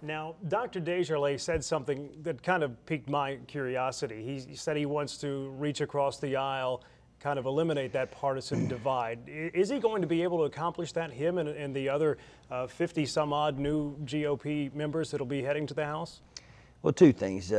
Now, Dr. Desjardins said something that kind of piqued my curiosity. He said he wants to reach across the aisle, kind of eliminate that partisan divide. Is he going to be able to accomplish that, him and the other 50 some odd new GOP members that'll be heading to the House? Well, two things.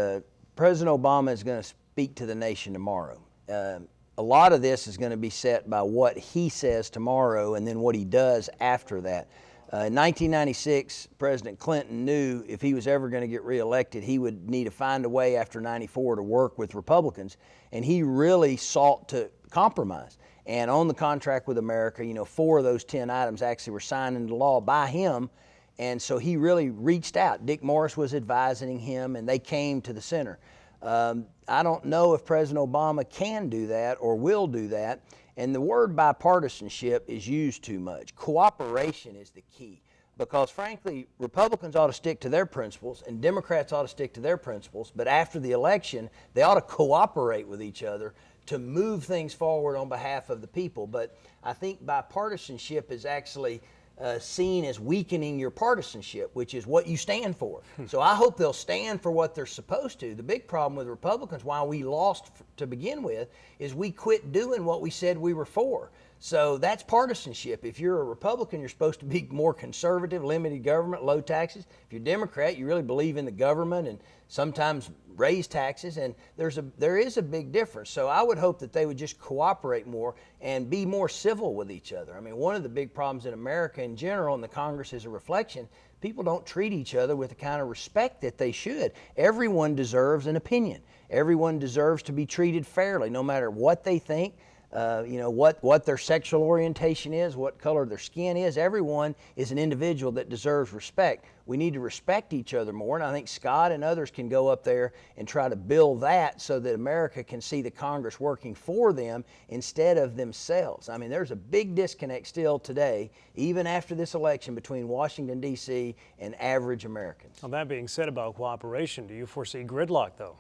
President Obama is going to speak to the nation tomorrow. A lot of this is going to be set by what he says tomorrow and then what he does after that. In 1996, President Clinton knew if he was ever going to get reelected, he would need to find a way after 94 to work with Republicans, and he really sought to compromise. And on the contract with America, 4 of those 10 items actually were signed into law by him, and so he really reached out. Dick Morris was advising him, and they came to the center. I don't know if President Obama can do that or will do that. And the word bipartisanship is used too much. Cooperation is the key, because frankly, Republicans ought to stick to their principles and Democrats ought to stick to their principles, but after the election, they ought to cooperate with each other to move things forward on behalf of the people. But I think bipartisanship is actually seen as weakening your partisanship, which is what you stand for. So I hope they'll stand for what they're supposed to. The big problem with Republicans, why we lost to begin with, is we quit doing what we said we were for. So that's partisanship. If you're a Republican, you're supposed to be more conservative, limited government, low taxes. If you're a Democrat, you really believe in the government and sometimes raise taxes, and there is a big difference. So I would hope that they would just cooperate more and be more civil with each other. I mean, one of the big problems in America in general, and the Congress is a reflection, people don't treat each other with the kind of respect that they should. Everyone deserves an opinion. Everyone deserves to be treated fairly, no matter what they think. What their sexual orientation is, what color their skin is. Everyone is an individual that deserves respect. We need to respect each other more, and I think Scott and others can go up there and try to build that so that America can see the Congress working for them instead of themselves. I mean, there's a big disconnect still today, even after this election, between Washington, D.C. and average Americans. Well, that being said about cooperation, do you foresee gridlock, though?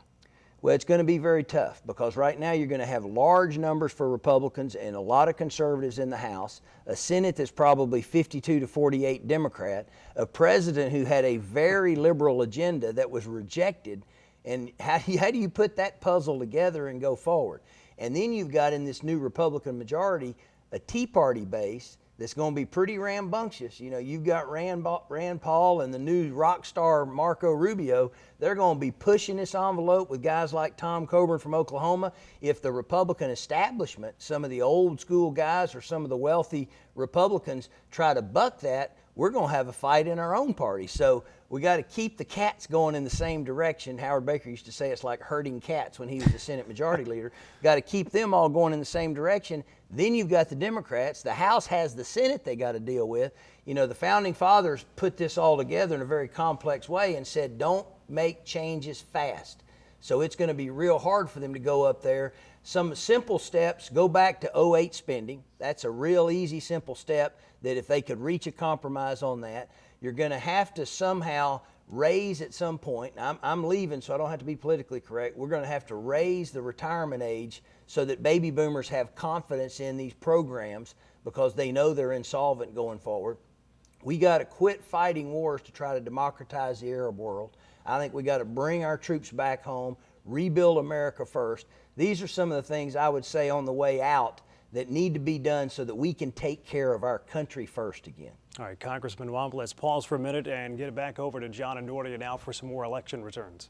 Well, it's going to be very tough, because right now you're going to have large numbers for Republicans and a lot of conservatives in the House, a Senate that's probably 52 to 48 Democrat, a president who had a very liberal agenda that was rejected. And how do you put that puzzle together and go forward? And then you've got in this new Republican majority a Tea Party base that's going to be pretty rambunctious. You've got Rand Paul and the new rock star Marco Rubio. They're going to be pushing this envelope with guys like Tom Coburn from Oklahoma. If the Republican establishment, some of the old school guys or some of the wealthy Republicans try to buck that, we're going to have a fight in our own party. So we got to keep the cats going in the same direction. Howard Baker used to say it's like herding cats when he was the Senate Majority Leader. Got to keep them all going in the same direction. Then you've got the Democrats. The House has the Senate they got to deal with. The Founding Fathers put this all together in a very complex way and said, don't make changes fast. So it's going to be real hard for them to go up there. Some simple steps, go back to '08 spending. That's a real easy, simple step that if they could reach a compromise on that, you're going to have to somehow raise at some point. I'm leaving, so I don't have to be politically correct. We're going to have to raise the retirement age so that baby boomers have confidence in these programs because they know they're insolvent going forward. We got to quit fighting wars to try to democratize the Arab world. I think we got to bring our troops back home, rebuild America first. These are some of the things I would say on the way out that need to be done so that we can take care of our country first again. All right, Congressman Wamp, let's pause for a minute and get it back over to John and Nordia now for some more election returns.